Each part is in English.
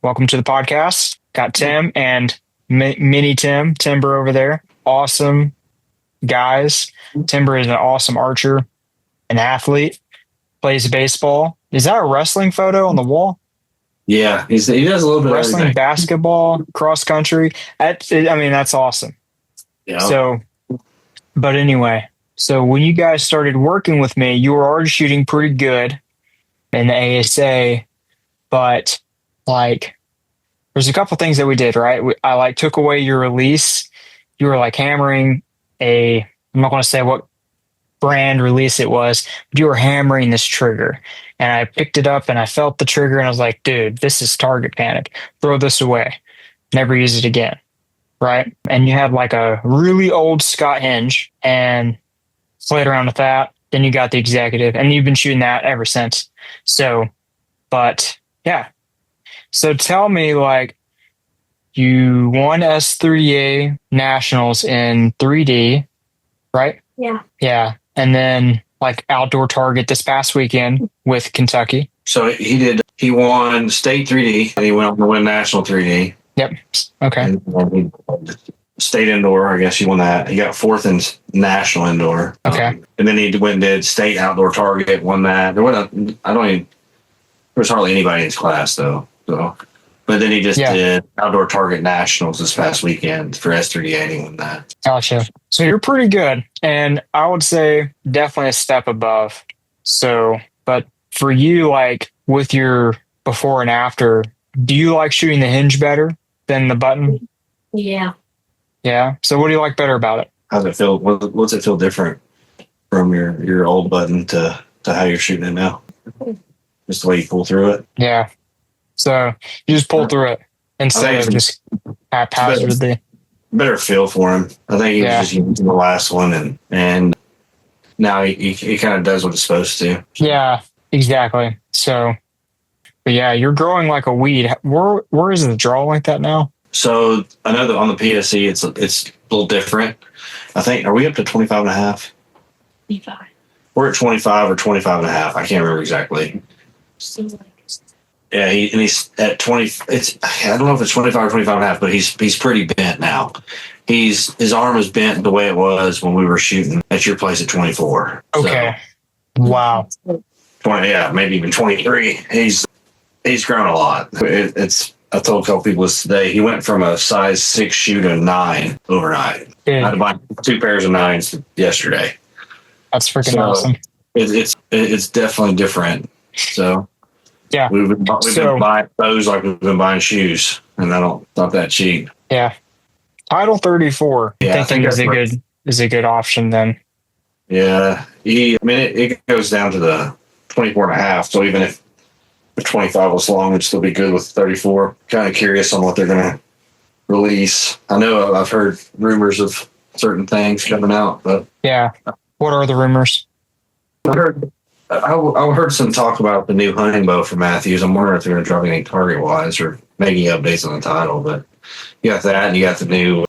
Welcome to the podcast. Got Tim and mini Timber over there. Awesome guys. Timber is an awesome archer, an athlete, plays baseball. Is that a wrestling photo on the wall? Yeah, he does a little bit wrestling, of everything. Basketball, cross country. That's awesome. Yeah. But anyway, so when you guys started working with me, you were already shooting pretty good in the ASA, but there's a couple things that we did, right? I took away your release. You were hammering I'm not going to say what brand release it was, but you were hammering this trigger. And I picked it up and I felt the trigger and I was like, dude, this is target panic. Throw this away. Never use it again. Right? And you had a really old Scott hinge and played around with that. Then you got the executive and you've been shooting that ever since. So tell me, you won S3DA Nationals in 3D, right? Yeah. Yeah. And then outdoor target this past weekend with Kentucky. So he won state 3D and he went on to win national 3D. Yep. Okay. And state indoor, I guess he won that. He got fourth in national indoor. Okay. And then he went and did state outdoor target, won that. There was hardly anybody in his class though. So, but then he just did outdoor target nationals this past weekend for S3DA and he won that. Gotcha. So you're pretty good. And I would say definitely a step above. So, but for you, with your before and after, do you like shooting the hinge better than the button? Yeah. Yeah. So what do you like better about it? How's it feel? What's it feel different from your old button to how you're shooting it now? Just the way you pull through it? Yeah. So you just pull through it instead of just haphazardly. Better feel for him. I think he was just using the last one and now he kind of does what it's supposed to. Yeah, exactly. So, but yeah, you're growing like a weed. Where is the draw like that now? So I know that on the PSE, it's a little different. I think, are we up to 25 and a half? 25. We're at 25 or 25 and a half. I can't remember exactly. Seems like Yeah, he's at 20. I don't know if it's 25 or 25 and a half, but he's pretty bent now. His arm is bent the way it was when we were shooting at your place at 24. Okay. So, wow. 20, yeah, maybe even 23. He's grown a lot. I told a couple people this today. He went from a size 6 shoe to a 9 overnight. I had to buy 2 pairs of 9s yesterday. That's freaking awesome. It's definitely different. So yeah, we've been buying clothes like we've been buying shoes, and not that cheap. Yeah, Title 34. Yeah, I think is a good option then. Yeah, it goes down to the 24 and a half. So even if 25 was long, it'd still be good with 34. Kind of curious on what they're going to release. I know I've heard rumors of certain things coming out, but yeah, what are the rumors? I heard some talk about the new hunting bow for Matthews. I'm wondering if they're going to drop anything target wise or making updates on the title. But you got that, and you got the new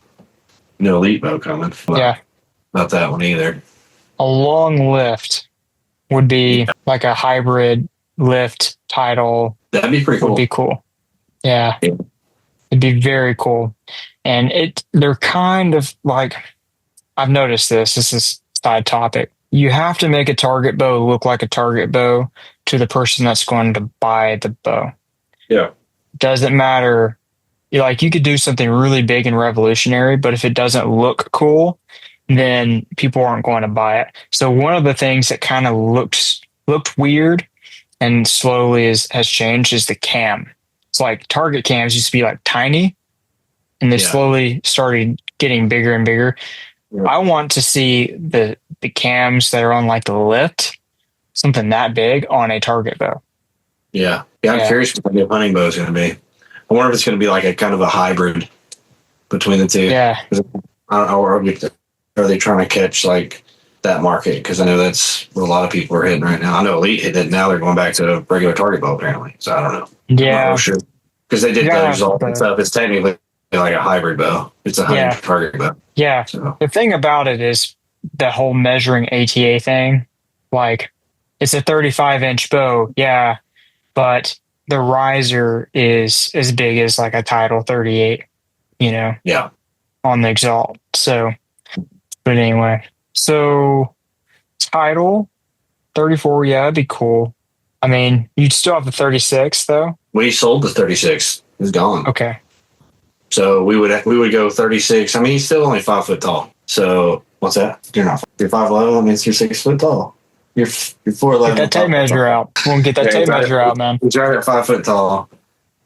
elite bow coming. Yeah, not that one either. A long lift would be like a hybrid lift title. That'd be pretty cool. Would be cool. Yeah, it'd be very cool. And they're kind of I've noticed this. This is side topic. You have to make a target bow look like a target bow to the person that's going to buy the bow. Yeah. Doesn't matter. You could do something really big and revolutionary, but if it doesn't look cool, then people aren't going to buy it. So one of the things that kind of looked weird and slowly has changed is the cam. It's target cams used to be tiny, and they slowly started getting bigger and bigger. Yeah. I want to see the cams that are on the lift, something that big on a target bow. Yeah. I'm curious what the new hunting bow is going to be. I wonder if it's going to be a kind of a hybrid between the two. Yeah. Are they trying to catch that market? Because I know that's what a lot of people are hitting right now. I know Elite hit it. Now they're going back to a regular target bow apparently. So I don't know. Yeah. I'm not sure. Because they did those all and stuff. It's technically like a hybrid bow. It's a hunting target bow. Yeah. So. The thing about it is the whole measuring ATA thing. It's a 35-inch bow. Yeah. But the riser is as big as like a Title 38, Yeah. on the exalt. So, but anyway, so Title 34, yeah, that'd be cool. I mean, you'd still have the 36 though. We sold the 36. It's gone. Okay. So we would go 36. I mean, he's still only 5 foot tall. So what's that? You're not. You're 5'11". That means you're 6 foot tall. You're 4'11". Get that tape measure out. We'll get that tape measure out, man. He's right at 5 foot tall.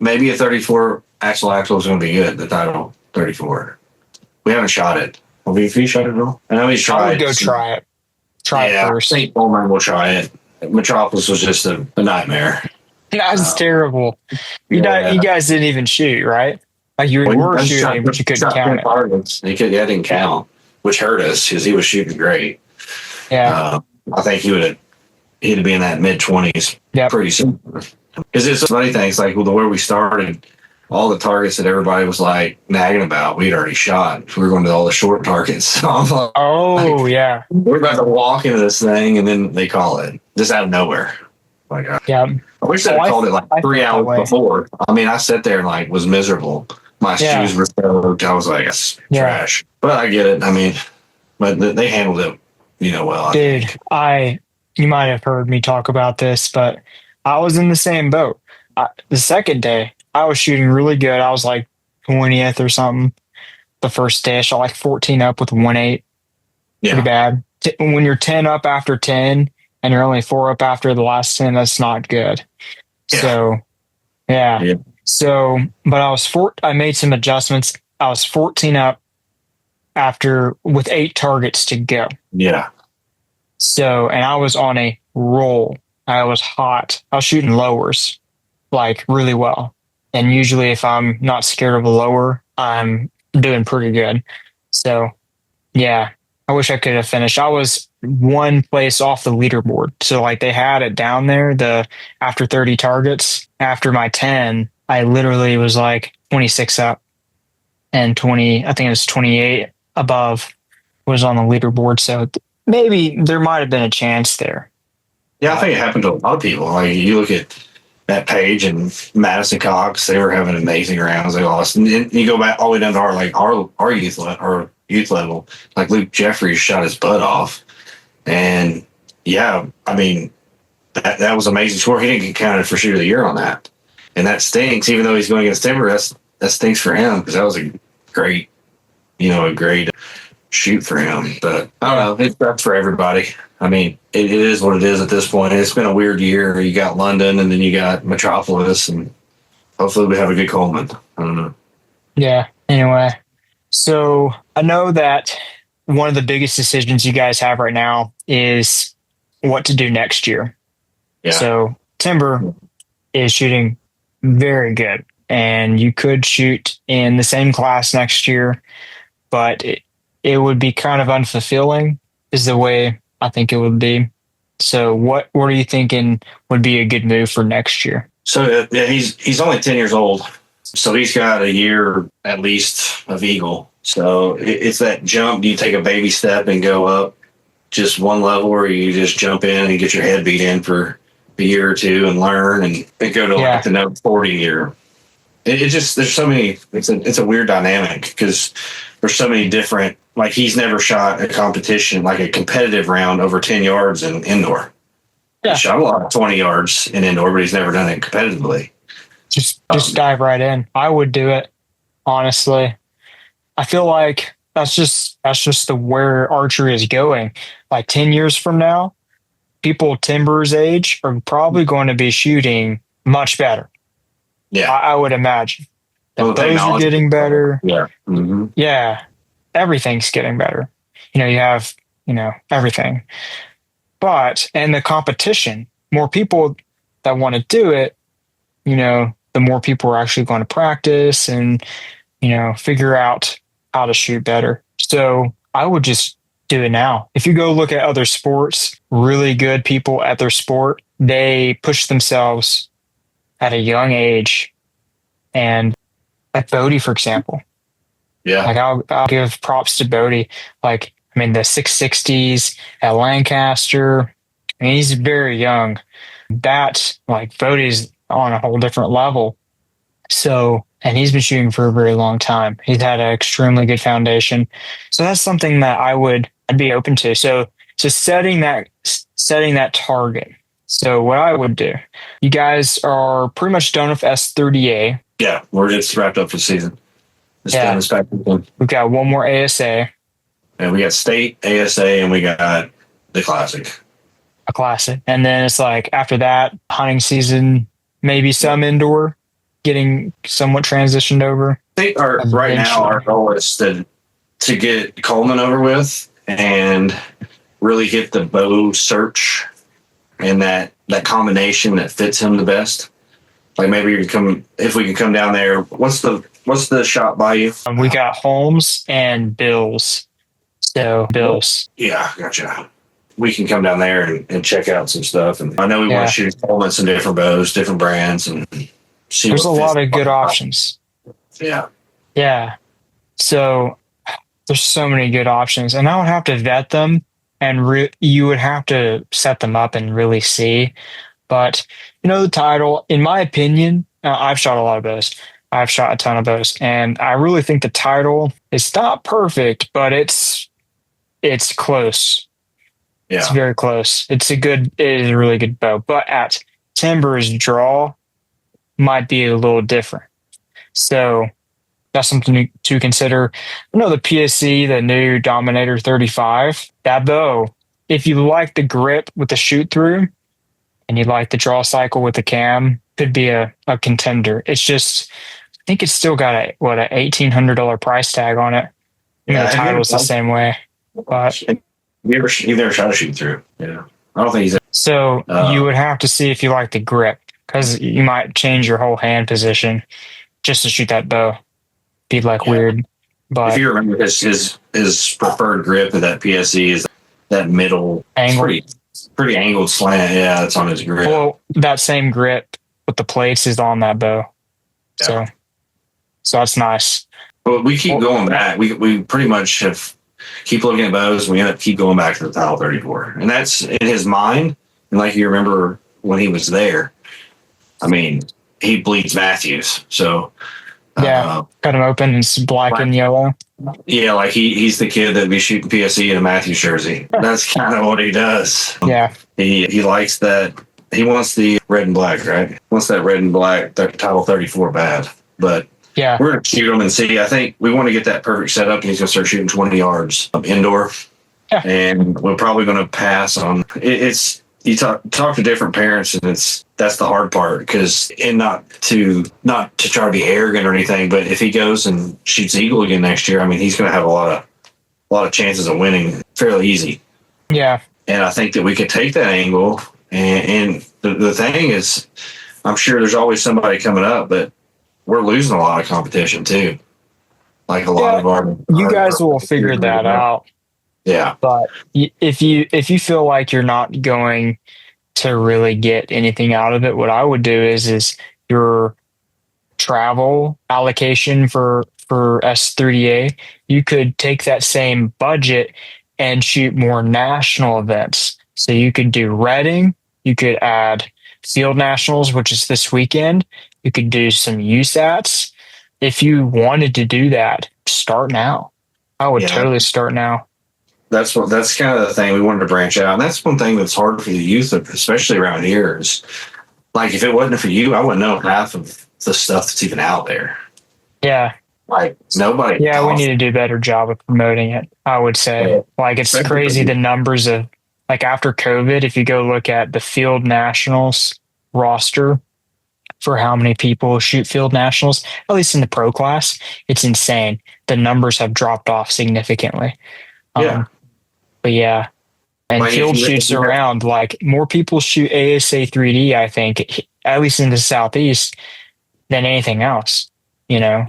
Maybe a 34 axle is going to be good. The Title 34. We haven't shot it. Have you shot it at all? I know he's tried. I would go try it. Try it first. I think Phorm will try it. Metropolis was just a nightmare. That's terrible. You guys didn't even shoot, right? Like you were shooting, but you couldn't count it. He didn't count, which hurt us because he was shooting great. Yeah. I think he'd be in that mid-20s pretty soon. Because it's funny things like where we started, all the targets that everybody was like nagging about, we'd already shot. We were going to all the short targets. So I'm like, yeah. We're about to walk into this thing and then they call it just out of nowhere. Like, yeah. I wish they had called it like 3 hours before. I mean, I sat there and like was miserable. My shoes were soaked. I was like, it's trash. But I get it. I mean, but they handled it, well. Dude, you might have heard me talk about this, but I was in the same boat. The second day, I was shooting really good. I was like 20th or something. The first day, I shot like 14 up with 1.8. Yeah. Pretty bad. When you're 10 up after 10 and you're only 4 up after the last 10, that's not good. Yeah. So, yeah. So, but I made some adjustments. I was 14 up with 8 targets to go. Yeah. So, and I was on a roll. I was hot. I was shooting lowers like really well. And usually if I'm not scared of a lower, I'm doing pretty good. So yeah, I wish I could have finished. I was one place off the leaderboard. So like they had it down there, after 30 targets. After my 10, I literally was like 26 up and 20, I think it was 28 above was on the leaderboard. So maybe there might have been a chance there. Yeah, I think it happened to a lot of people. Like you look at that Page and Madison Cox, they were having amazing rounds. They lost. And you go back all the way down to our youth level. Like Luke Jeffries shot his butt off. And yeah, I mean, that was amazing score. He didn't get counted for shooter of the year on that. And that stinks, even though he's going against Timber, that stinks for him because that was a great shoot for him. But I don't know, it's tough for everybody. I mean, it is what it is at this point. It's been a weird year. You got London and then you got Metropolis, and hopefully we have a good Coleman. I don't know. Yeah. Anyway, so I know that one of the biggest decisions you guys have right now is what to do next year. Yeah. So Timber is shooting very good, and you could shoot in the same class next year, but it would be kind of unfulfilling is the way I think it would be. So what are you thinking would be a good move for next year? So he's only 10 years old. So he's got a year at least of Eagle. So it's that jump. Do you take a baby step and go up just one level, or you just jump in and get your head beat in for a year or two and learn and go to like the number 40 year? It just, there's so many, it's a weird dynamic because there's so many different, like he's never shot a competition, like a competitive round over 10 yards in indoor. Yeah. He shot a lot of 20 yards in indoor, but he's never done it competitively. Just dive right in. I would do it, honestly. I feel like that's just the where archery is going. Like 10 years from now, people Timber's age are probably going to be shooting much better. Yeah, I would imagine. Those are getting better. Yeah. Mm-hmm. Yeah. Everything's getting better. You have, everything. But, and the competition, more people that want to do it, the more people are actually going to practice and, figure out how to shoot better. So I would just do it now. If you go look at other sports, really good people at their sport, they push themselves at a young age. And like Bodie, for example. Yeah. Like I'll give props to Bodie. Like, I mean, the 660s at Lancaster, I mean, he's very young. That, like, Bodie's on a whole different level. So, and he's been shooting for a very long time. He's had an extremely good foundation. So that's something that I'd be open to. So setting that target. So what I would do, you guys are pretty much done with S3DA. Yeah, we're just wrapped up for the season. It's done this past weekend. We've got one more ASA. And we got state, ASA, and we got the classic. A classic. And then it's like after that, hunting season, maybe some indoor, getting somewhat transitioned over. I think right now our goal is to get Coleman over with and really get the bow search and that combination that fits him the best. Like maybe if we can come down there. What's the shop by you? We got Holmes and Bills. So Bills. Yeah, gotcha. We can come down there and check out some stuff. And I know we want to shoot Coleman some different bows, different brands, and see. There's a lot of good options. Yeah. Yeah. So there's so many good options, and I would have to vet them, and you would have to set them up and really see. But the title, in my opinion, I've shot a lot of bows. I've shot a ton of bows, and I really think the title is not perfect, but it's close. Yeah. It's very close. It is a really good bow, but at Timber's draw might be a little different. So that's something to consider. The PSC, the new Dominator 35, that bow, if you like the grip with the shoot through and you like the draw cycle with the cam, could be a contender. It's just, I think it's still got a $1,800 price tag on it. Yeah, the title's the same way. But you've never shot a shoot through. Yeah. I don't think he's. So you would have to see if you like the grip, because you might change your whole hand position just to shoot that bow. Be weird. But if you remember his preferred grip of that PSE is that middle angle. Pretty angled slant. Yeah, that's on his grip. Well, that same grip with the plates is on that bow. Yeah. So that's nice. But we keep going back. We pretty much keep looking at bows, and we end up keep going back to the Title 34. And that's in his mind. And like you remember when he was there, I mean, he bleeds Matthews. So cut him open and it's black and yellow. Yeah, like he's the kid that'd be shooting PSE in a Matthews jersey. That's kind of what he does. Yeah. He likes that. He wants the red and black, right? He wants that red and black Title 34 bad. But yeah, we're going to shoot him and see. I think we want to get that perfect setup, and he's going to start shooting 20 yards indoor. Yeah. And we're probably going to pass on it's. You talk to different parents, and that's the hard part, because not to try to be arrogant or anything, but if he goes and shoots eagle again next year, I mean, he's going to have a lot of chances of winning fairly easy. Yeah, and I think that we could take that angle, and the thing is, I'm sure there's always somebody coming up, but we're losing a lot of competition too. Like a lot of our you guys will figure that out. Yeah. But if you feel like you're not going to really get anything out of it, what I would do is your travel allocation for S3DA, you could take that same budget and shoot more national events. So you could do Reading, you could add Field Nationals, which is this weekend. You could do some USATs. If you wanted to do that, start now. I would totally start now. That's kind of the thing. We wanted to branch out. And that's one thing that's hard for the youth, especially around here, is like, if it wasn't for you, I wouldn't know half of the stuff that's even out there. Yeah. Like nobody. Yeah, we need to do a better job of promoting it, I would say. Yeah. Like, it's crazy the numbers of, like, after COVID, if you go look at the Field Nationals roster for how many people shoot Field Nationals, at least in the pro class, it's insane. The numbers have dropped off significantly. Yeah. But yeah, and field shoots around, like, more people shoot ASA 3D, I think, at least in the Southeast, than anything else, Yeah.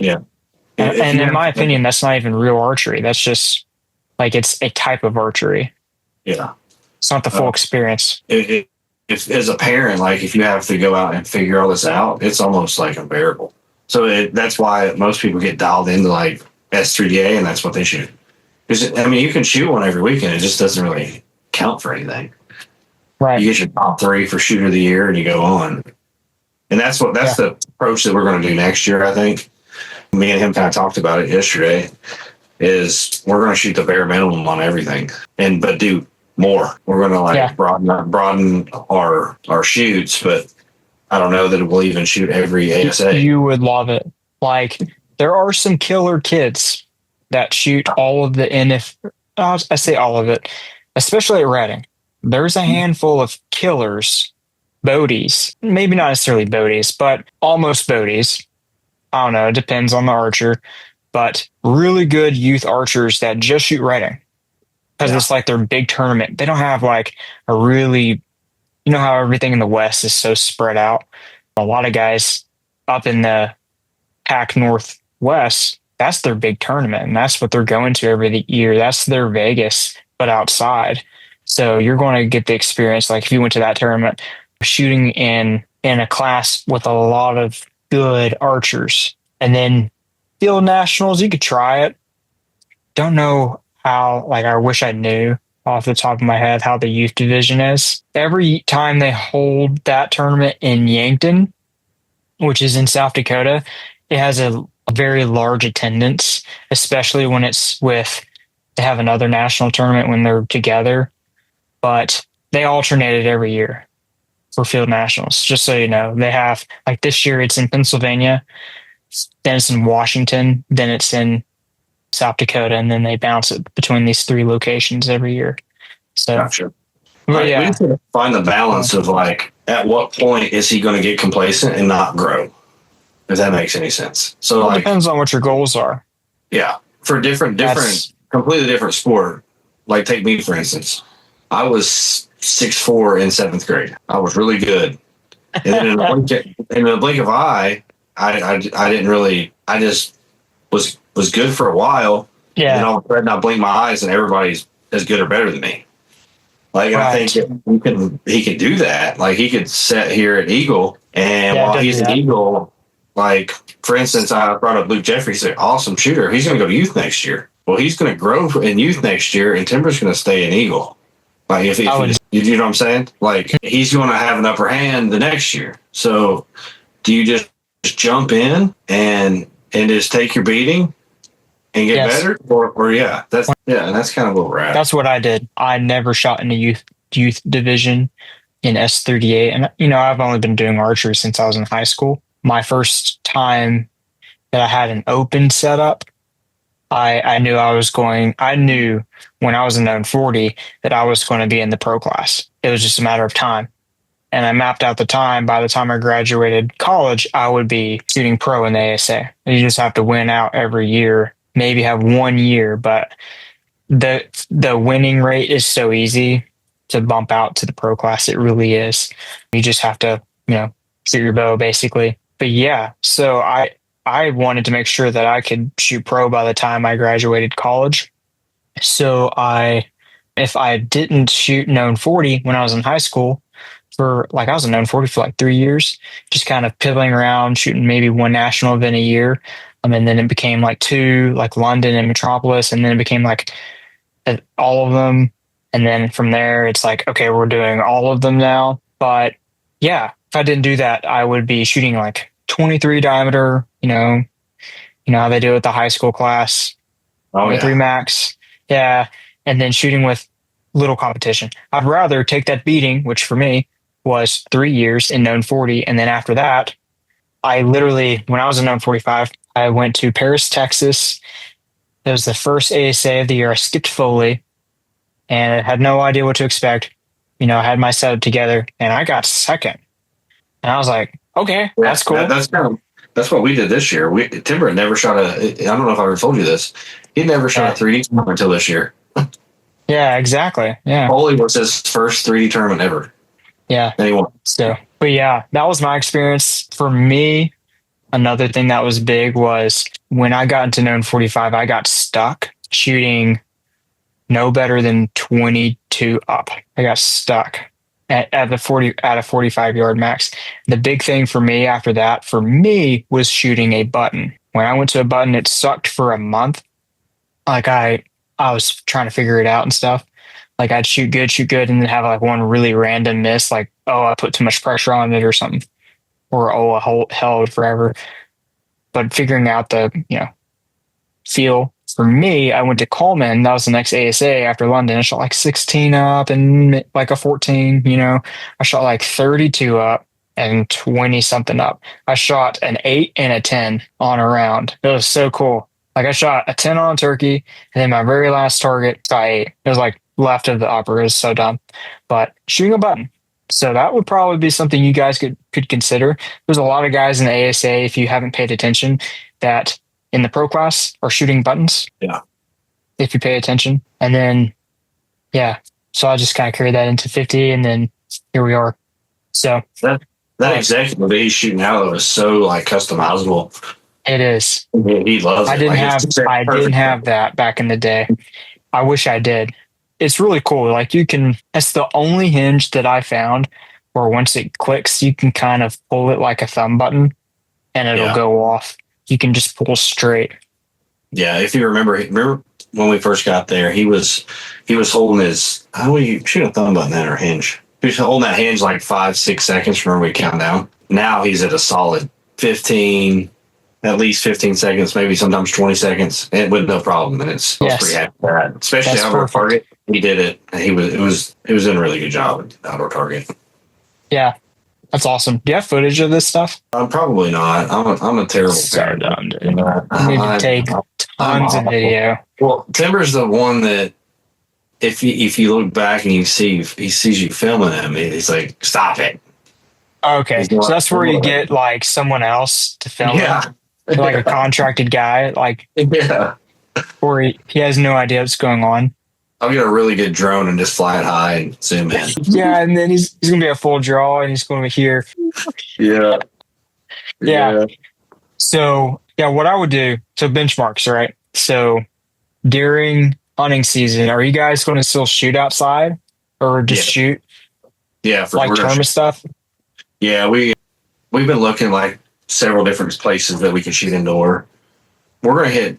And in my opinion, that's not even real archery. That's just, like, it's a type of archery. Yeah. It's not the full experience. If as a parent, like, if you have to go out and figure all this out, it's almost like unbearable. So that's why most people get dialed into, like, S3DA, and that's what they shoot. Because, I mean, you can shoot one every weekend. It just doesn't really count for anything. Right. You get your top 3 for shooter of the year, and you go on. And that's the approach that we're going to do next year. I think me and him kind of talked about it yesterday. Is we're going to shoot the bare minimum on everything, but do more. We're going to broaden our shoots, but I don't know that we'll even shoot every ASA. You would love it. Like, there are some killer kids that shoot all of the I say all of it, especially at Reading. There's a handful of killers, boaties, maybe not necessarily boaties, but almost boaties. I don't know. It depends on the archer, but really good youth archers that just shoot Reading because it's like their big tournament. They don't have like a really, you know how everything in the West is so spread out. A lot of guys up in the Pac Northwest, that's their big tournament, and that's what they're going to every year. That's their Vegas, but outside. So you're going to get the experience. Like if you went to that tournament, shooting in a class with a lot of good archers, and then field nationals, you could try it. Don't know how, like, I wish I knew off the top of my head how the youth division is. Every time they hold that tournament in Yankton, which is in South Dakota, it has a very large attendance, especially when they have another national tournament when they're together. But they alternate it every year for field nationals, just so you know. They have, like this year it's in Pennsylvania, then it's in Washington, then it's in South Dakota, and then they bounce it between these three locations every year. So, gotcha. But we need to find the balance of like, at what point is he going to get complacent and not grow? If that makes any sense. So, it depends on what your goals are. Yeah, for completely different sport. Like take me for instance. I was 6'4" in 7th grade. I was really good, and then in the blink of eye, I didn't really. I just was good for a while. Yeah. And all of a sudden, I blink my eyes, and everybody's as good or better than me. Like I think he can do that. Like he could sit here at Eagle, and while he's an Eagle, like for instance, I brought up Luke Jeffries, an awesome shooter. He's going to go to youth next year. Well, he's going to grow in youth next year, and Timber's going to stay in Eagle. Like if you know what I'm saying? Like he's going to have an upper hand the next year. So do you just jump in and just take your beating and get better? Or that's kind of where we're at. That's what I did. I never shot in a youth division in S3DA. And I've only been doing archery since I was in high school. My first time that I had an open setup, I knew when I was in known 40 that I was going to be in the pro class. It was just a matter of time. And I mapped out the time. By the time I graduated college, I would be shooting pro in the ASA. You just have to win out every year, maybe have 1 year, but the winning rate is so easy to bump out to the pro class. It really is. You just have to, shoot your bow basically. But yeah, so I wanted to make sure that I could shoot pro by the time I graduated college. So if I didn't shoot known 40 when I was in high school, I was in known 40 for like 3 years, just kind of pivoting around, shooting maybe one national event a year. And then it became like 2, like London and Metropolis. And then it became like all of them. And then from there, it's like, okay, we're doing all of them now. But yeah, if I didn't do that, I would be shooting like 23 diameter, you know how they do it with the high school class, 23 max. Yeah. And then shooting with little competition. I'd rather take that beating, which for me was 3 years in known 40. And then after that, I literally, when I was in known 45, I went to Paris, Texas. It was the first ASA of the year. I skipped Foley and I had no idea what to expect. I had my setup together and I got second. And I was like, okay, that's cool. That's what we did this year. Timber had never shot I don't know if I ever told you this. He never shot a 3D tournament until this year. Yeah, exactly. Yeah. Foley was his first 3D tournament ever. Yeah. Anyone. So, but yeah, that was my experience. For me, another thing that was big was when I got into known 45, I got stuck shooting no better than 22 up. I got stuck at a 45-yard max. The big thing for me after that, was shooting a button. When I went to a button, it sucked for a month. Like I was trying to figure it out and stuff. Like I'd shoot good, and then have like one really random miss, like, oh, I put too much pressure on it or something. or held forever. But figuring out the, feel for me, I went to Coleman. That was the next ASA after London. I shot like 16 up and like a 14, I shot like 32 up and 20 something up. I shot an 8 and a 10 on a round. It was so cool. Like I shot a 10 on a turkey, and then my very last target got 8. It was like left of the upper. It was so dumb. But shooting a button. So that would probably be something you guys could consider. There's a lot of guys in the ASA, if you haven't paid attention, that in the pro class are shooting buttons. Yeah. If you pay attention. And then, so I just kind of carried that into 50, and then here we are. So that executive that he's shooting out of is so like customizable. it is. He loves it. I didn't have that back in the day. I wish I did. It's really cool. Like it's the only hinge that I found where once it clicks, you can kind of pull it like a thumb button and it'll go off. You can just pull straight. Yeah. If you remember when we first got there, he was holding his, how do you shoot a thumb button then or hinge? He was holding that hinge like 5-6 seconds from where we count down. Now he's at a solid 15, at least 15 seconds, maybe sometimes 20 seconds, and with no problem. And I was pretty happy with that. Especially outdoor target. He did it. And he was doing a really good job at outdoor target. Yeah. That's awesome. Do you have footage of this stuff? Probably not. I'm a terrible parent. Dumb, dude. You need to take tons of video. Well, Timber's the one that if you look back and he sees you filming him, he's like, stop it. Okay. So that's where you get like someone else to film it. Like a contracted guy, or he has no idea what's going on. I'll get a really good drone and just fly it high and zoom in. Yeah, and then he's going to be a full draw and he's going to be here. Yeah. So, what I would do, so benchmarks, right? So during hunting season, are you guys going to still shoot outside or just shoot? Yeah, for like tournament stuff? Yeah, we've been looking like several different places that we can shoot indoor. We're going to hit,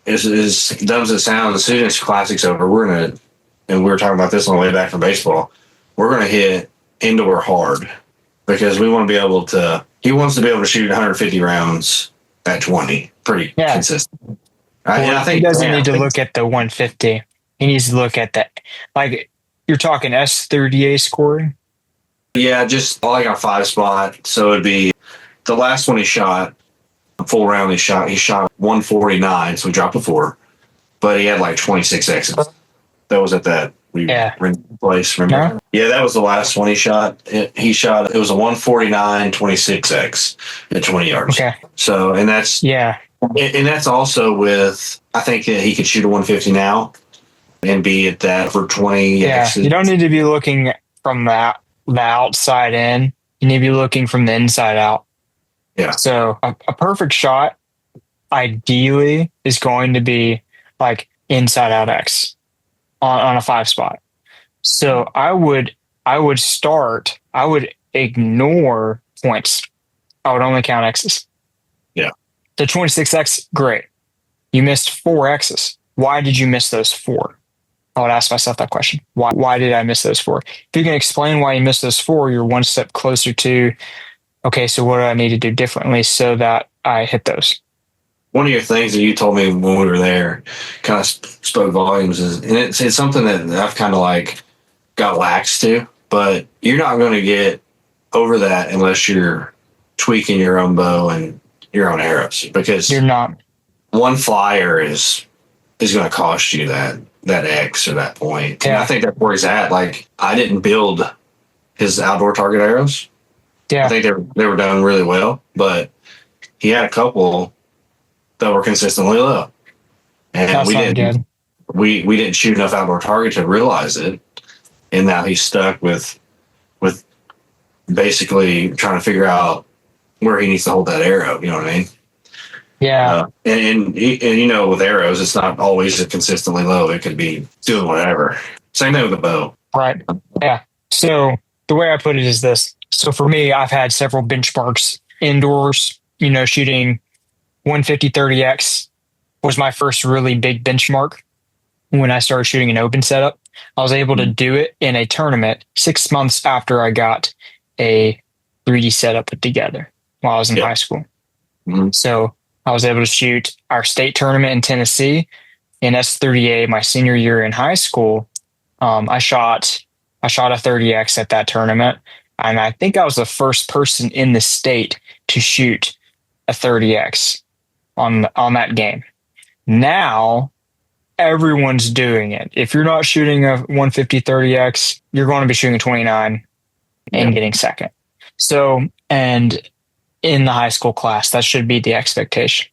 as dumb as it sounds, as soon as Classic's over, we're going to, and we were talking about this on the way back from baseball, we're going to hit indoor hard because we want to be able to, he wants to be able to shoot 150 rounds at 20, pretty consistent. I think he doesn't need to look at the 150. He needs to look at that. Like, you're talking S3DA scoring? Yeah, just like a 5 spot. So it'd be the last one he shot, full round he shot 149, so we dropped a 4. But he had like 26 X's. That was at that place, remember? No? Yeah, that was the last one he shot. It was a 149 26X at 20 yards. Okay. So, and that's and that's also with, I think that he could shoot a 150 now and be at that for 20 X's. You don't need to be looking from the outside in. You need to be looking from the inside out. Yeah. So a perfect shot ideally is going to be like inside out X on a 5 spot. So I would ignore points. I would only count X's. Yeah. The 26X, great. You missed 4 X's. Why did you miss those 4? I would ask myself that question. Why did I miss those 4? If you can explain why you missed those 4, you're one step closer to, okay, so what do I need to do differently so that I hit those? One of your things that you told me when we were there kind of spoke volumes, and it's something that I've kind of like got lax to, but you're not going to get over that unless you're tweaking your own bow and your own arrows, because you're not. One flyer is going to cost you that X or that point. Yeah. And I think that's where he's at. Like, I didn't build his outdoor target arrows. Yeah. I think they were done really well, but he had a couple that were consistently low. And that's we didn't shoot enough outdoor target to realize it. And now he's stuck with basically trying to figure out where he needs to hold that arrow. You know what I mean? Yeah. And with arrows, it's not always consistently low. It could be doing whatever. Same thing with the bow. Right. Yeah. So the way I put it is this. So for me, I've had several benchmarks indoors, shooting 150 30X was my first really big benchmark when I started shooting an open setup. I was able to do it in a tournament 6 months after I got a 3D setup put together while I was in high school. Mhm. So I was able to shoot our state tournament in Tennessee in S3DA my senior year in high school. I shot a 30X at that tournament, and I think I was the first person in the state to shoot a 30X on that game. Now everyone's doing it. If you're not shooting a 150 30X, you're going to be shooting 29 and getting second. So, and in the high school class, that should be the expectation.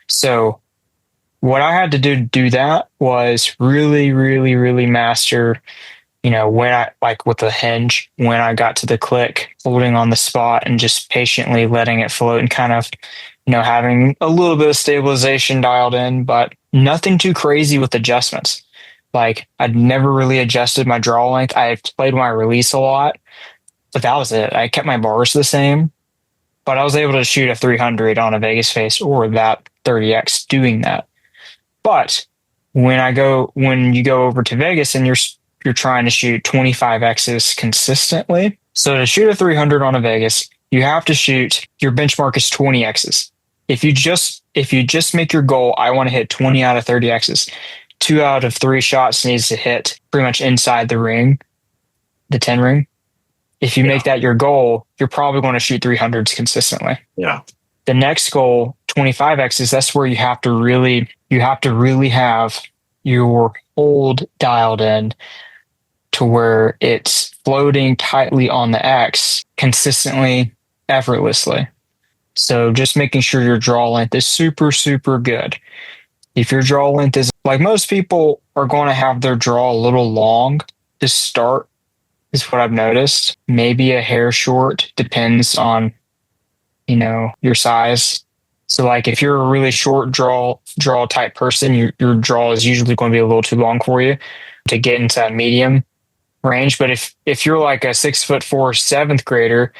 So what I had to do that was really, really, really master, when I, like with the hinge, when I got to the click, holding on the spot and just patiently letting it float and kind of, having a little bit of stabilization dialed in, but nothing too crazy with adjustments. Like I'd never really adjusted my draw length. I've played my release a lot, but that was it. I kept my bars the same, but I was able to shoot a 300 on a Vegas face or that 30X doing that. But when you go over to Vegas and you're trying to shoot 25Xs consistently. So to shoot a 300 on a Vegas, you have to shoot, your benchmark is 20Xs. If you just make your goal, I want to hit 20 out of 30Xs, 2 out of 3 shots needs to hit pretty much inside the ring, the 10 ring. If you make that your goal, you're probably going to shoot 300s consistently. Yeah. The next goal, 25Xs, that's where you have to really have your hold dialed in to where it's floating tightly on the X consistently, effortlessly. So just making sure your draw length is super, super good. If your draw length is, like most people are going to have their draw a little long to start, is what I've noticed. Maybe a hair short, depends on, your size. So like if you're a really short draw type person, your draw is usually going to be a little too long for you to get into that medium range. But if you're like a 6'4" 7th grader,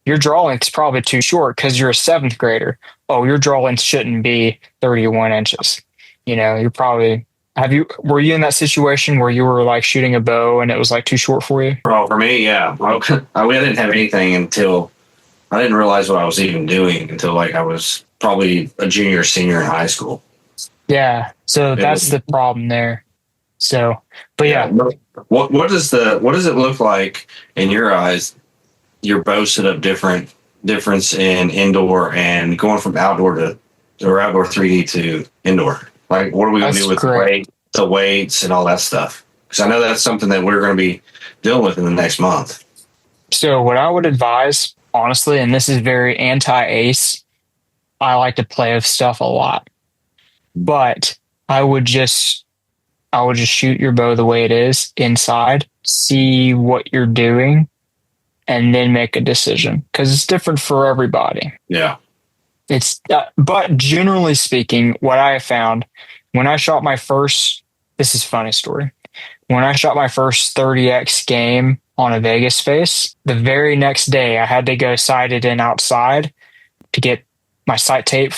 your draw length is probably too short because you're a 7th grader. Oh, your draw length shouldn't be 31 inches. You're probably, were you in that situation where you were like shooting a bow and it was like too short for you? Well, for me, yeah. I didn't have anything until I didn't realize what I was even doing until like I was probably a junior or senior in high school. Yeah. So that's the problem there. So, but yeah. What does it look like in your eyes? Your bow setup difference in indoor and going from outdoor or outdoor 3D to indoor. Like, what are we going to do with the weights and all that stuff? Because I know that's something that we're going to be dealing with in the next month. So what I would advise, honestly, and this is very anti-ace, I like to play with stuff a lot, but I would just shoot your bow the way it is inside, see what you're doing, and then make a decision because it's different for everybody. Yeah. But generally speaking, what I have found when I shot my first, this is a funny story. When I shot my first 30X game on a Vegas face, the very next day I had to go sighted in outside to get my sight tape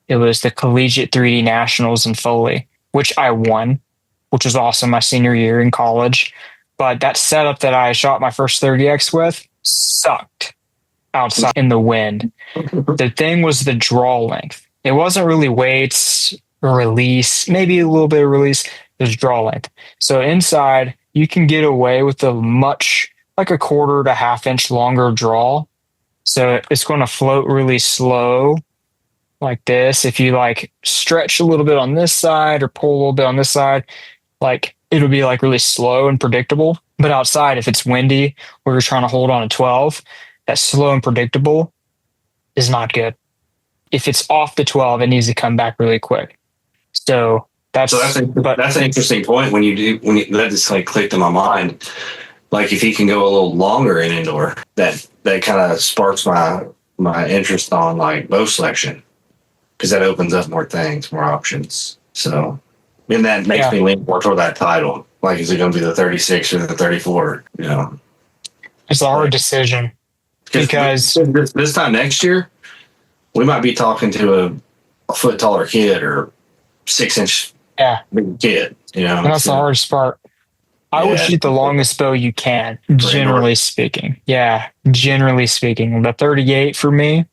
it was the Collegiate 3D Nationals in Foley, which I won, which was awesome my senior year in college. But that setup that I shot my first 30X with sucked outside in the wind. The thing was the draw length. It wasn't really weights or release, maybe a little bit of release. There's draw length. So inside, you can get away with a much, like a 1/4 to 1/2 inch longer draw. So it's going to float really slow like this. If you like stretch a little bit on this side or pull a little bit on this side, like it'll be like really slow and predictable. But outside, if it's windy or you're trying to hold on a 12, that slow and predictable is not good. If it's off the 12, it needs to come back really quick. So that's an interesting point that just like clicked in my mind. Like if he can go a little longer in indoor, that kind of sparks my interest on like bow selection because that opens up more things, more options. So, and that makes me lean more toward that title. Like, is it going to be the 36 or the 34? It's a hard decision because this time next year, we might be talking to a foot taller kid or 6 inch big kid. And that's the hardest part. I would Yeah. shoot the longest bow you can, generally speaking. Yeah, generally speaking. The 38 for me,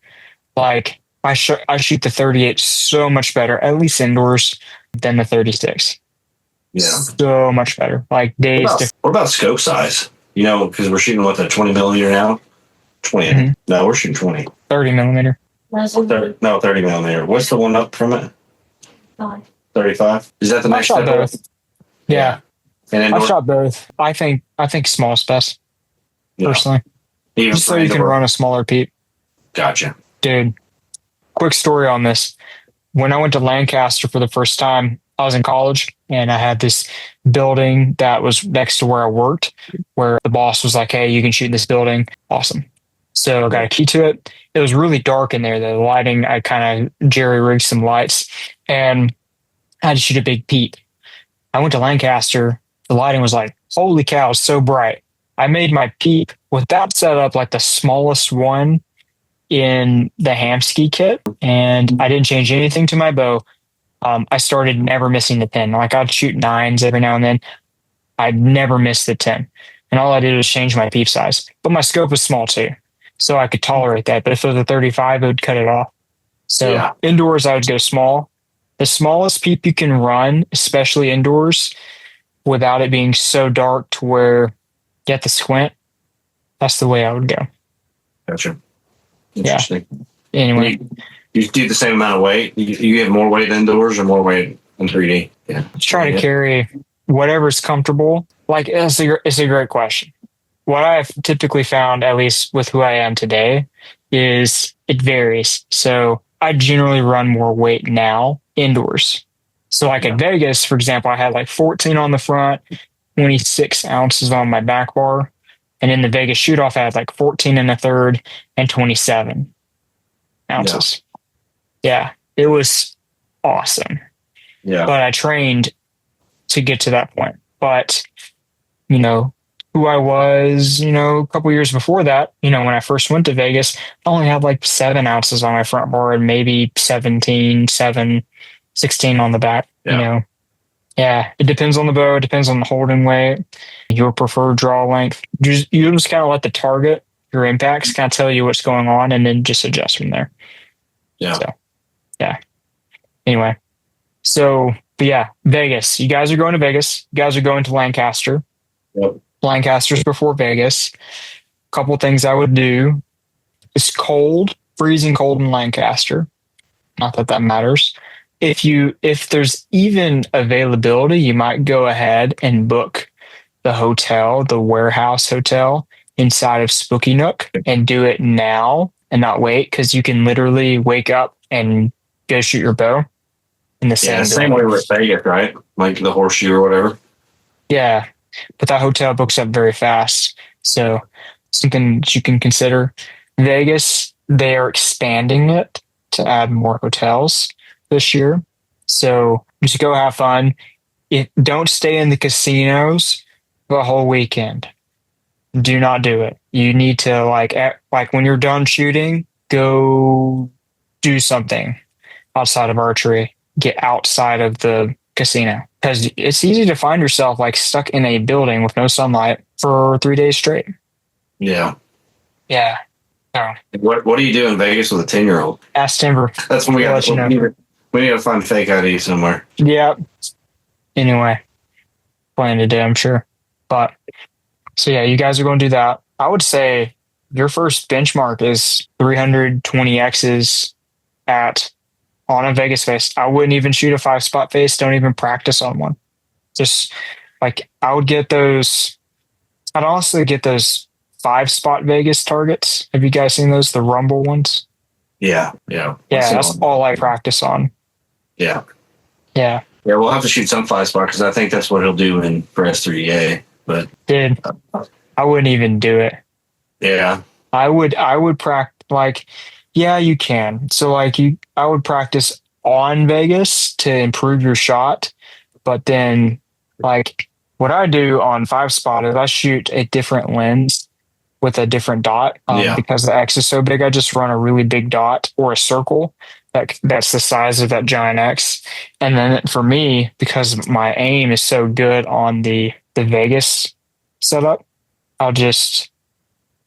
like I shoot the 38 so much better, at least indoors, than the 36. Yeah. So much better. Like days. What about scope size? You know, because we're shooting with a 20 millimeter now. 20. Mhm. No, we're shooting 20. 30 millimeter. That's Or 30 millimeter. What's the one up from it? 35. Is that the I next shot step? both. Yeah, And I indoor? shot both. I think small's best, Yeah. personally. Even Just so for you can indoor? run a smaller peep. Gotcha. Dude, quick story on this. When I went to Lancaster for the first time, I was in college and I had this building that was next to where I worked, where the boss was like, hey, you can shoot in this building. Awesome. So I got a key to it. It was really dark in there. The lighting, I kind of jerry rigged some lights and I had to shoot a big peep. I went to Lancaster. The lighting was like, holy cow, it's so bright. I made my peep with that setup, like the smallest one in the Hamsky kit, and I didn't change anything to my bow. I started never missing the 10. Like I'd shoot 9s every now and then. I'd never miss the 10. And all I did was change my peep size. But my scope was small too. So I could tolerate that. But if it was a 35, it would cut it off. So Yeah. indoors, I would go small. The smallest peep you can run, especially indoors, without it being so dark to where you have to squint, that's the way I would go. Gotcha. Interesting. Anyway, You do the same amount of weight? You have more weight indoors or more weight in 3D? Yeah. just try to carry whatever's comfortable. Like, it's a great question. What I've typically found, at least with who I am today, is it varies. So I generally run more weight now indoors. So like at Vegas, for example, I had like 14 on the front, 26 ounces on my back bar. And in the Vegas shoot off, I had like 14 and a third and 27 ounces. Yeah, it was awesome. Yeah. But I trained to get to that point. But, you know, who I was, you know, a couple years before that, you know, when I first went to Vegas, I only had like 7 ounces on my front bar and maybe 16 on the back, you know. Yeah, it depends on the bow. It depends on the holding weight, your preferred draw length. You just kind of let the target, your impacts kind of tell you what's going on and then just adjust from there. Yeah. So, yeah. Anyway, but yeah, Vegas. You guys are going to Vegas. You guys are going to Lancaster. Yep. Lancaster's before Vegas. A couple things I would do. It's cold, freezing cold in Lancaster. Not that matters. If there's even availability, you might go ahead and book the hotel, the warehouse hotel inside of Spooky Nook and do it now and not wait, because you can literally wake up and go shoot your bow in the same Same way with Vegas, right? Like the horseshoe or whatever. Yeah, but that hotel books up very fast. So something that you can consider. Vegas, they are expanding it to add more hotels this year. So just go have fun. Don't stay in the casinos the whole weekend. Do not do it. You need to like when you're done shooting, go do something outside of archery. Get outside of the casino, because it's easy to find yourself like stuck in a building with no sunlight for 3 days straight. Yeah. Yeah. So, What do you do in Vegas with a 10-year-old? ask Timber. That's when we got I'll let you know. we need to find fake ID somewhere. Yeah. Anyway, plan to do, I'm sure. But so yeah, you guys are going to do that. I would say your first benchmark is 320 X's on a Vegas face. I wouldn't even shoot a 5-spot face. Don't even practice on one. Just like I'd honestly get those 5-spot Vegas targets. Have you guys seen those? The Rumble ones? Yeah. Yeah, that's all I practice on. Yeah. Yeah. Yeah, we'll have to shoot some 5-spot because I think that's what he'll do for S3DA. But Dude, I wouldn't even do it. yeah. I would practice yeah, you can. So I would practice on Vegas to improve your shot. But then what I do on 5-spot is I shoot a different lens with a different dot. Because the X is so big, I just run a really big dot or a circle that's the size of that giant X. And then for me, because my aim is so good on the the Vegas setup, I'll just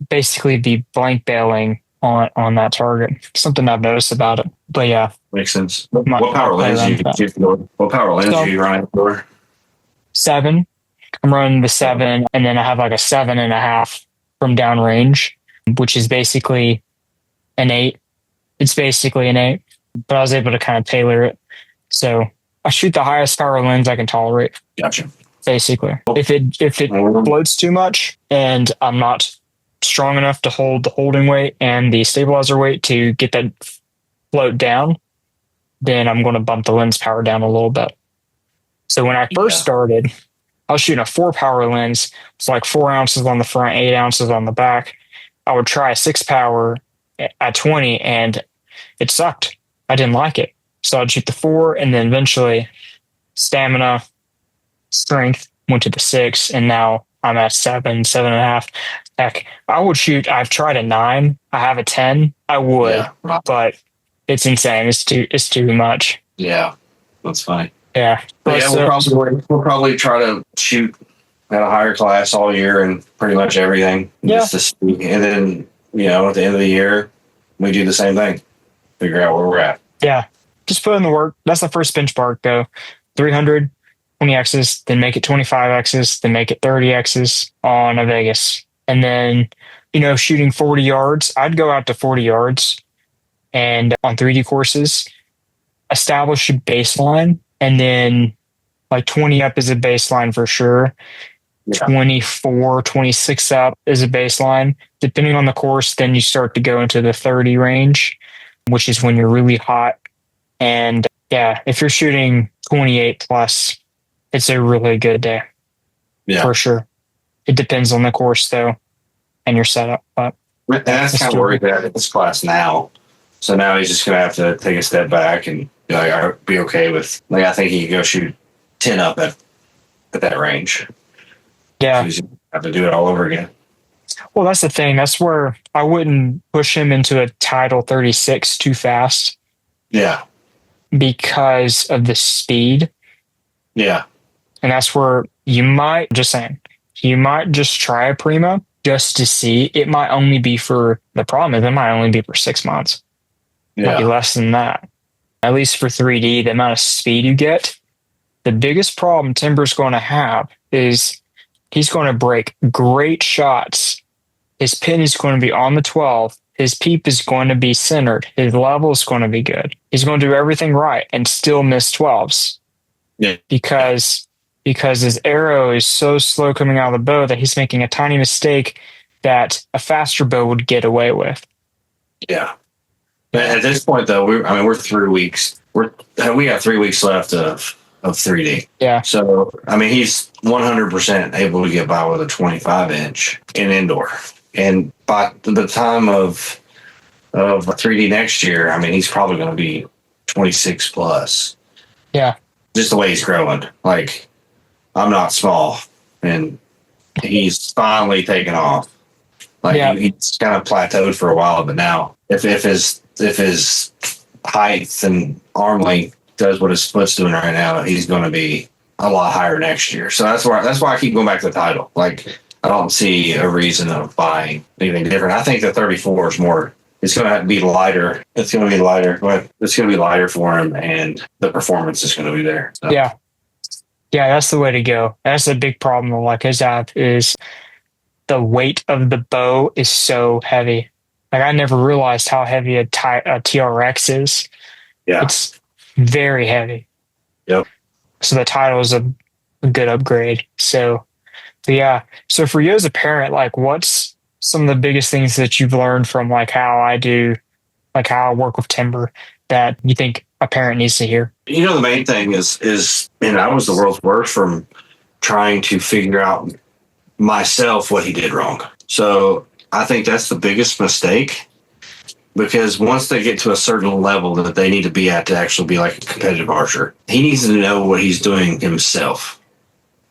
basically be blank bailing on that target. Something I've noticed about it. But yeah. Makes sense. My- What power lens do you shoot for? What power lens So- do you run for? 7. I'm running the 7, and then I have like a 7.5 from downrange, which is basically an 8. It's basically an 8, but I was able to kind of tailor it. So I shoot the highest power lens I can tolerate, Gotcha. basically. If it floats too much and I'm not strong enough to hold the holding weight and the stabilizer weight to get that float down, then I'm going to bump the lens power down a little bit. So when I first started, I was shooting a 4 power lens. It's like 4 ounces on the front, 8 ounces on the back. I would try a 6 power at 20 and it sucked. I didn't like it. So I'd shoot the 4 and then eventually stamina, strength went to the 6, and now I'm at 7, 7.5. Heck, I've tried a 9. I have a 10. I would, Yeah. but it's insane. It's too much. Yeah. That's funny. Yeah. But yeah, we'll probably try to shoot at a higher class all year and pretty much everything. Yeah. Just to see. And then, at the end of the year, we do the same thing. Figure out where we're at. Yeah. Just put in the work. That's the first benchmark, though. 300, 20Xs, then make it 25Xs, then make it 30Xs on a Vegas. And then, shooting 40 yards, I'd go out to 40 yards and on 3D courses, establish a baseline, and then like 20 up is a baseline for sure. Yeah. 24, 26 up is a baseline. Depending on the course, then you start to go into the 30 range, which is when you're really hot. And yeah, if you're shooting 28 plus, it's a really good day. Yeah. For sure. It depends on the course though and your setup. But that's kind of where he's at this class now. So now he's just going to have to take a step back and be okay with, I think he can go shoot 10 up at that range. Yeah. So he's going to have to do it all over again. Well, that's the thing. That's where I wouldn't push him into a title 36 too fast. Yeah. Because of the speed. Yeah. And that's where you might just try a Prima just to see. It might only be for the problem is it might only be for 6 months. Yeah. Might be less than that. At least for 3D, the amount of speed you get. The biggest problem Timber's going to have is he's going to break great shots. His pin is going to be on the 12. His peep is going to be centered. His level is going to be good. He's going to do everything right and still miss 12s. Yeah. Because his arrow is so slow coming out of the bow that he's making a tiny mistake that a faster bow would get away with. Yeah. At this point, though, we're 3 weeks. We have 3 weeks left of 3D. Yeah. So, he's 100% able to get by with a 25-inch in indoor. And by the time of 3D next year, he's probably going to be 26 plus. Yeah. Just the way he's growing. I'm not small, and he's finally taken off. He's kind of plateaued for a while, but now if his height and arm length does what his foot's doing right now, he's going to be a lot higher next year. So that's why I keep going back to the title. I don't see a reason of buying anything different. I think the 34 is more. It's going to have to be lighter. It's going to be lighter. But it's going to be lighter for him, and the performance is going to be there. So. Yeah. Yeah, that's the way to go. That's a big problem. His app is the weight of the bow is so heavy. I never realized how heavy a TRX is. Yeah. It's very heavy. Yep. So the title is a good upgrade. So yeah. So for you as a parent, what's some of the biggest things that you've learned from how I work with Timber that you think a parent needs to hear? The main thing is I was the world's worst from trying to figure out myself what he did wrong. So I think that's the biggest mistake, because once they get to a certain level that they need to be at to actually be a competitive archer, he needs to know what he's doing himself.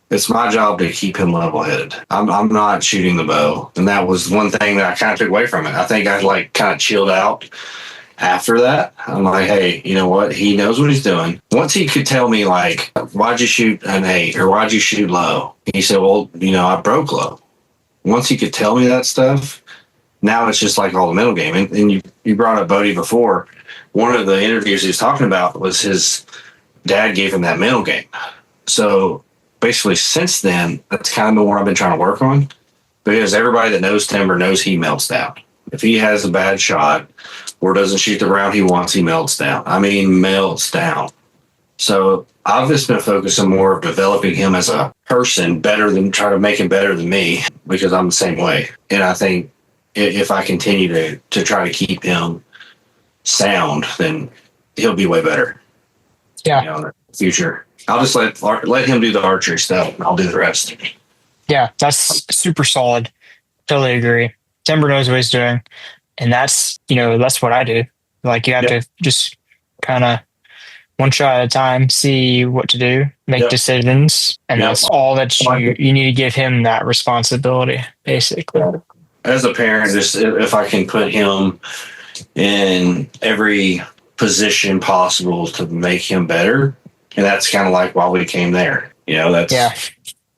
It's my job to keep him level-headed. I'm not shooting the bow, and that was one thing that I kind of took away from it. I think I kind of chilled out after that. I'm like, hey, you know what? He knows what he's doing. Once he could tell me, like, why'd you shoot an 8 or why'd you shoot low? He said, well, you know, I broke low. Once he could tell me that stuff, now it's just like all the mental game. And you brought up Bodie before. One of the interviews he was talking about was his dad gave him that mental game. So basically since then, that's kind of the one I've been trying to work on, because everybody that knows Timber knows he melts down. If he has a bad shot or doesn't shoot the round he wants, he melts down. I mean, melts down. So I've just been focusing more of developing him as a person better than trying to make him better than me, because I'm the same way. And I think if I continue to try to keep him sound, then he'll be way better. Yeah. You know, in the future. I'll just let him do the archery stuff, and I'll do the rest. Yeah, that's super solid. Totally agree. Timber knows what he's doing. And that's, you know, that's what I do. Like, you have to just kind of one shot at a time, see what to do, make decisions. And that's all that you need to give him that responsibility, basically. As a parent, just if I can put him in every position possible to make him better. And that's kind of like why we came there. You know, that's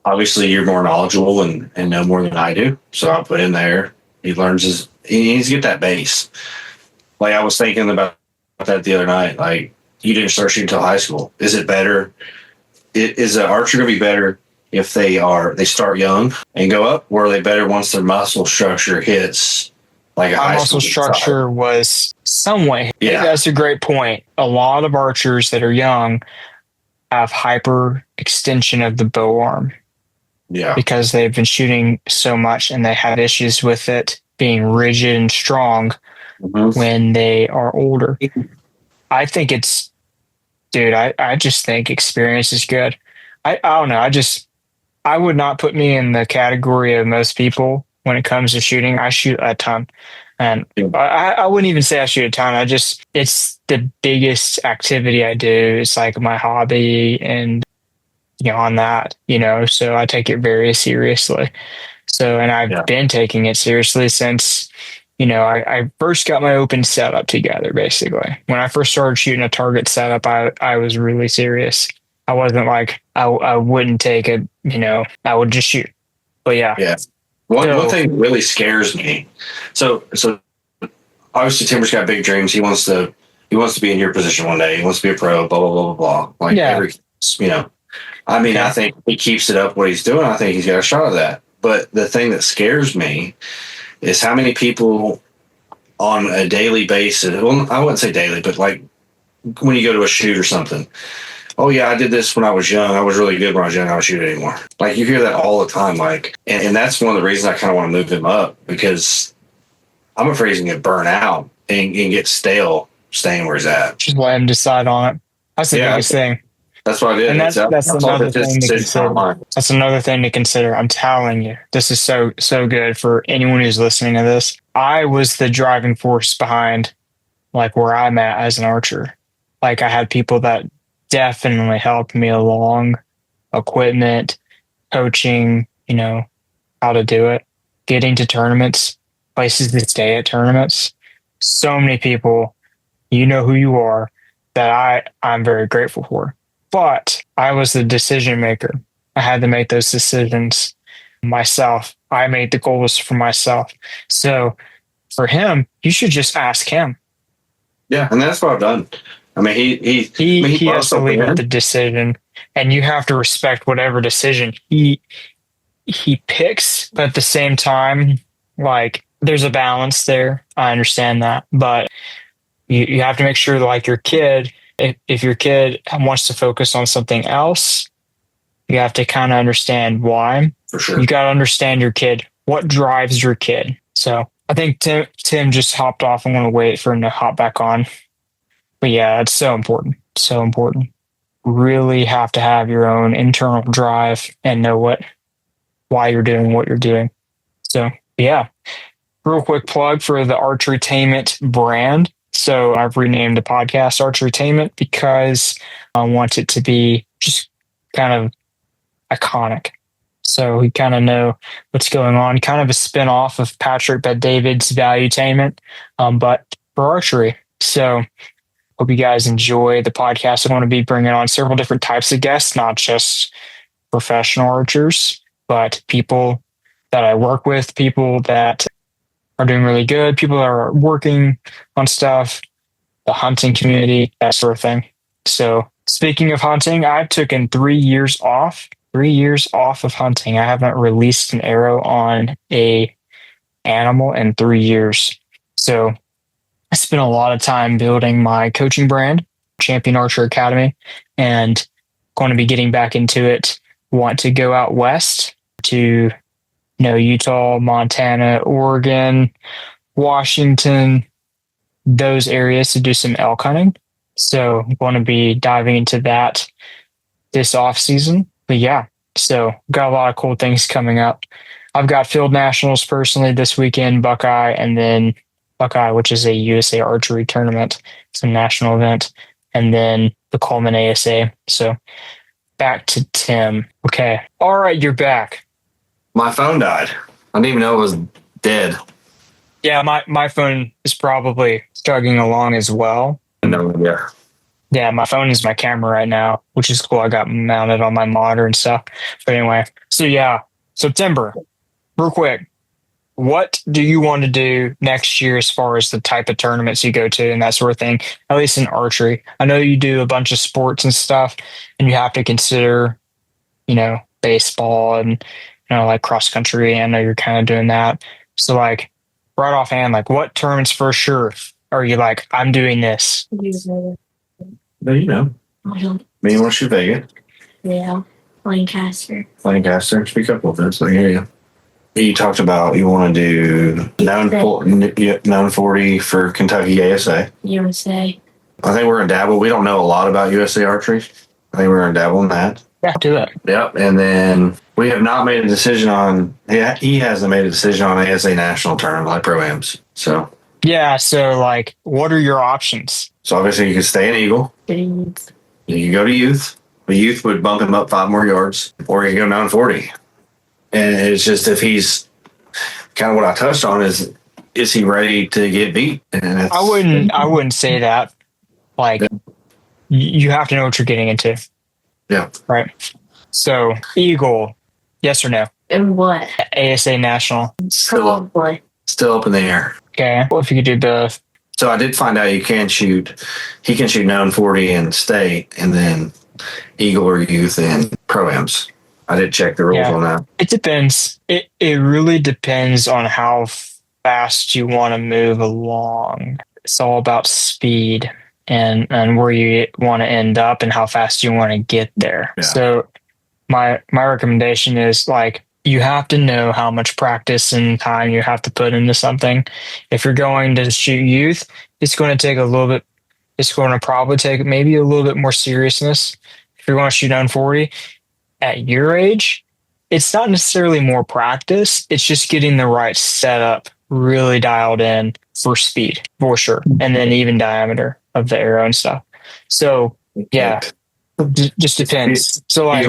obviously you're more knowledgeable and know more than I do. So I'll put him there. He needs to get that base. Like, I was thinking about that the other night. Like, you didn't start shooting until high school. Is it better? Is an archer going to be better if they start young and go up, or are they better once their muscle structure hits like a high school? Muscle structure was some way. Yeah. That's a great point. A lot of archers that are young have hyper extension of the bow arm. Yeah. Because they've been shooting so much and they have issues with it being rigid and strong when they are older. I think I just think experience is good. I don't know. I would not put me in the category of most people when it comes to shooting. I shoot a ton. And I wouldn't even say I shoot a ton. It's the biggest activity I do. It's like my hobby, and on that, so I take it very seriously. So, and I've been taking it seriously since, I first got my open setup together, basically. When I first started shooting a target setup, I was really serious. I wasn't like, I wouldn't take it, I would just shoot. But yeah. Yeah. One thing really scares me. So obviously Timber's got big dreams. He wants to be in your position one day. He wants to be a pro, blah, blah, blah, blah, blah. I think he keeps it up what he's doing. I think he's got a shot at that. But the thing that scares me is how many people on a daily basis, well, I wouldn't say daily, but like when you go to a shoot or something, oh yeah, I did this when I was young. I was really good when I was young. I don't shoot anymore. Like, you hear that all the time. Like, and that's one of the reasons I kind of want to move him up, because I'm afraid he's going to get burnt out and get stale staying where he's at. Just let him decide on it. That's the biggest thing. That's what I did. And that's another thing to consider. That's another thing to consider. I'm telling you, this is so good for anyone who's listening to this. I was the driving force behind like where I'm at as an archer. Like, I had people that definitely helped me along, equipment, coaching, how to do it, getting to tournaments, places to stay at tournaments. So many people, who you are, that I'm very grateful for. But I was the decision maker. I had to make those decisions myself. I made the goals for myself. So for him, you should just ask him. Yeah, and that's what I've done. I mean, he has to leave with the decision, and you have to respect whatever decision he picks. But at the same time, like, there's a balance there. I understand that, but you have to make sure that, like, your kid, if your kid wants to focus on something else, you have to kind of understand why. For sure. You got to understand your kid. What drives your kid? So I think Tim just hopped off. I'm going to wait for him to hop back on. But yeah, it's so important. So important. Really have to have your own internal drive and know why you're doing what you're doing. So yeah, real quick plug for the Archerytainment brand. So I've renamed the podcast Archerytainment because I want it to be just kind of iconic. So we kind of know what's going on, kind of a spin-off of Patrick Bet-David's Valuetainment, but for archery. So hope you guys enjoy the podcast. I want to be bringing on several different types of guests, not just professional archers, but people that I work with, people that are doing really good, people that are working on stuff, the hunting community, that sort of thing. So speaking of hunting, I've taken 3 years off. 3 years off of hunting. I haven't released an arrow on a animal in 3 years. So I spent a lot of time building my coaching brand, Champion Archer Academy, and going to be getting back into it. Want to go out west to Utah, Montana, Oregon, Washington, those areas to do some elk hunting. So I'm going to be diving into that this off season. But yeah, so got a lot of cool things coming up. I've got Field Nationals personally this weekend, Buckeye, and then Buckeye, which is a USA archery tournament. It's a national event. And then the Coleman ASA. So back to Tim. Okay. All right, you're back. My phone died. I didn't even know it was dead. Yeah, my phone is probably chugging along as well. No idea. Yeah, my phone is my camera right now, which is cool. I got mounted on my monitor and stuff. But anyway, so yeah, September, real quick. What do you want to do next year as far as the type of tournaments you go to and that sort of thing, at least in archery? I know you do a bunch of sports and stuff, and you have to consider, baseball and, like cross country. I know you're kind of doing that. So, like, right offhand, like, what tournaments for sure are you like, I'm doing this? No, I don't. Me, you want to shoot Vegas? Yeah. Lancaster. Lancaster. Speak up a little bit so I hear you. You talked about you want to do 940 for Kentucky ASA. USA. I think we're going to dabble. We don't know a lot about USA archery. I think we're going to dabble in that. Yeah, do it. Yep. And then we have not made a decision on, he hasn't made a decision on ASA National Tournament like Pro-Ams. So, yeah. So, like, what are your options? so obviously you can stay in Eagle. You can go to youth. The youth would bump him up 5 more yards, or you can go 940. And it's just if he's kind of what I touched on is he ready to get beat? And I wouldn't say that. Like, you have to know what you're getting into. Yeah. Right. So, Eagle, yes or no? And what? ASA National. Probably. Still up in the air. Okay. Well, if you could do both. So I did find out he can shoot 940 in state, and then Eagle or youth and Pro-Ams. I did check the rules on that. It depends. It really depends on how fast you want to move along. It's all about speed and where you want to end up and how fast you want to get there. Yeah. So my recommendation is, like, you have to know how much practice and time you have to put into something. If you're going to shoot youth, it's going to take a little bit. It's going to probably take maybe a little bit more seriousness. If you're going to shoot 940, at your age, it's not necessarily more practice. It's just getting the right setup really dialed in for speed, for sure. And then even diameter of the arrow and stuff. So, yeah, just depends. So, like,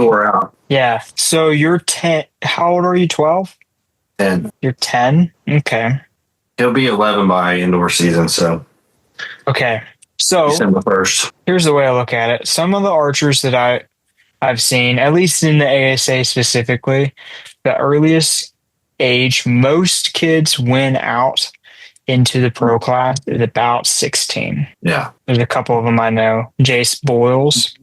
yeah. So you're 10. How old are you? 12? 10. You're 10? Okay. He'll be 11 by indoor season, so. Okay. So, December 1st. Here's the way I look at it. Some of the archers that I've seen, at least in the ASA specifically, the earliest age most kids win out into the pro class is about 16. Yeah. There's a couple of them I know. Jace Boyles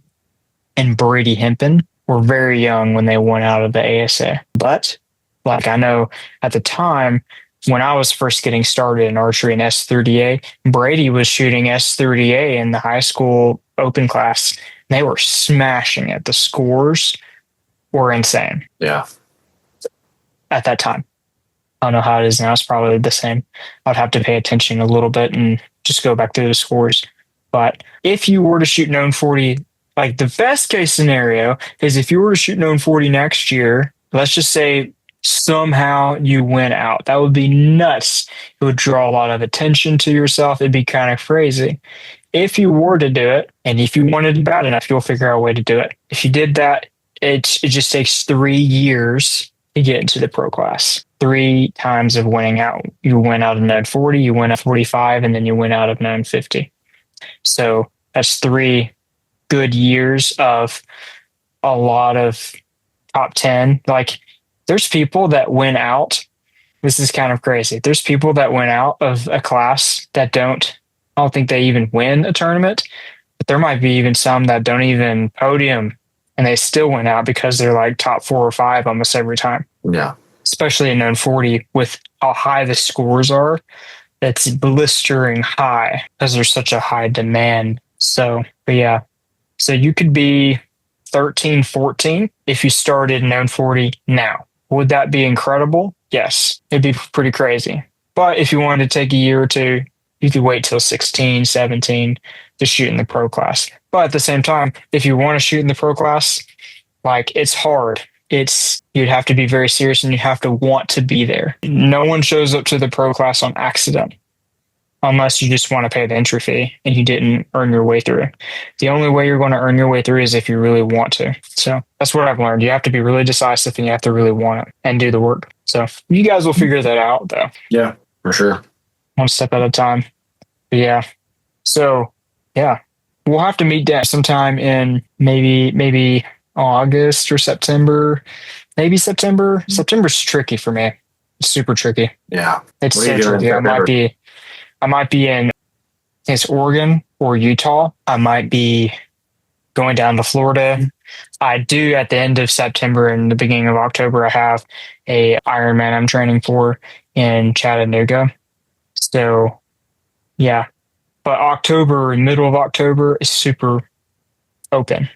and Brady Hempen were very young when they went out of the ASA. But, like, I know at the time when I was first getting started in archery in S3DA, Brady was shooting S3DA in the high school open class. They were smashing it. The scores were insane. Yeah. At that time. I don't know how it is now. It's probably the same. I'd have to pay attention a little bit and just go back through the scores. But if you were to shoot 940, like, the best case scenario is if you were to shoot 940 next year, let's just say somehow you win out. That would be nuts. It would draw a lot of attention to yourself. It'd be kind of crazy. If you were to do it, and if you wanted it bad enough, you'll figure out a way to do it. If you did that, it just takes 3 years to get into the pro class. 3 times of winning out. You win out of 940, you win at 45, and then you win out of 950. So that's 3 good years of a lot of top 10. Like, there's people that win out. This is kind of crazy. There's people that went out of a class that I don't think they even win a tournament, but there might be even some that don't even podium and they still went out because they're like top 4 or 5 almost every time. Yeah. Especially in known 40 with how high the scores are. It's blistering high because there's such a high demand. So, but yeah. So you could be 13, 14 if you started known 40 now. Would that be incredible? Yes, it'd be pretty crazy. But if you wanted to take a year or two, you could wait till 16, 17 to shoot in the pro class. But at the same time, if you want to shoot in the pro class, like, it's hard. You'd have to be very serious and you have to want to be there. No one shows up to the pro class on accident unless you just want to pay the entry fee and you didn't earn your way through. The only way you're going to earn your way through is if you really want to. So that's what I've learned. You have to be really decisive and you have to really want it and do the work. So you guys will figure that out, though. Yeah, for sure. One step at a time. But yeah. So yeah, we'll have to meet down sometime in maybe August or September. Maybe September. September's tricky for me. It's super tricky. Yeah. It's What are so you doing in tricky. I might be in, it's Oregon or Utah. I might be going down to Florida. I do at the end of September and the beginning of October, I have a Ironman I'm training for in Chattanooga. So yeah, but October, middle of October is super open.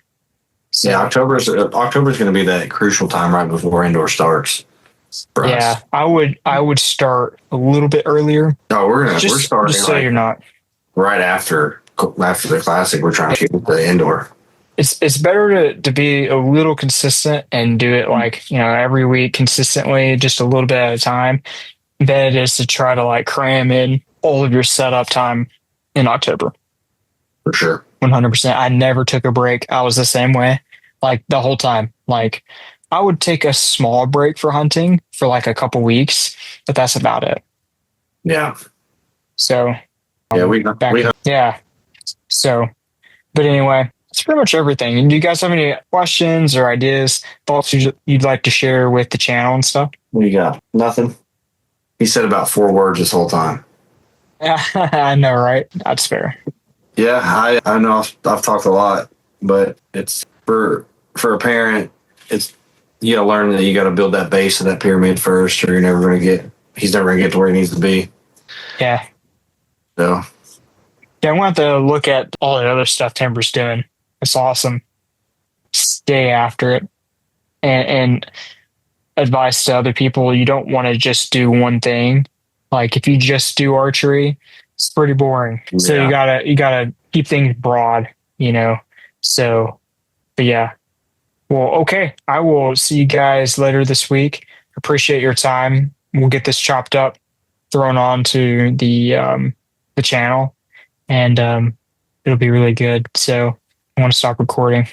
So, yeah, October's going to be that crucial time right before indoor starts. For yeah, us. I would start a little bit earlier. No, we're starting just so you're not right after the classic. We're trying to shoot the indoor. It's better to be a little consistent and do it like, every week consistently, just a little bit at a time, than it is to try to like cram in all of your setup time in October. For sure. 100%. I never took a break. I was the same way, like the whole time. Like, I would take a small break for hunting for like a couple weeks, but that's about it. Yeah. So yeah, yeah. So, but anyway, that's pretty much everything. And do you guys have any questions or ideas, thoughts you'd like to share with the channel and stuff? What you got? Nothing. He said about 4 words this whole time. I know, right? That's fair. Yeah, I know I've talked a lot, but it's for a parent, you got to learn that you got to build that base of that pyramid first, or he's never going to get to where he needs to be. Yeah. So. Yeah, I want to look at all the other stuff Timber's doing. It's awesome. Stay after it. And advice to other people, you don't want to just do one thing. Like, if you just do archery, it's pretty boring. Yeah. So you gotta keep things broad, So, but yeah. Well, okay. I will see you guys later this week. Appreciate your time. We'll get this chopped up, thrown on to the channel, and it'll be really good. So I want to stop recording.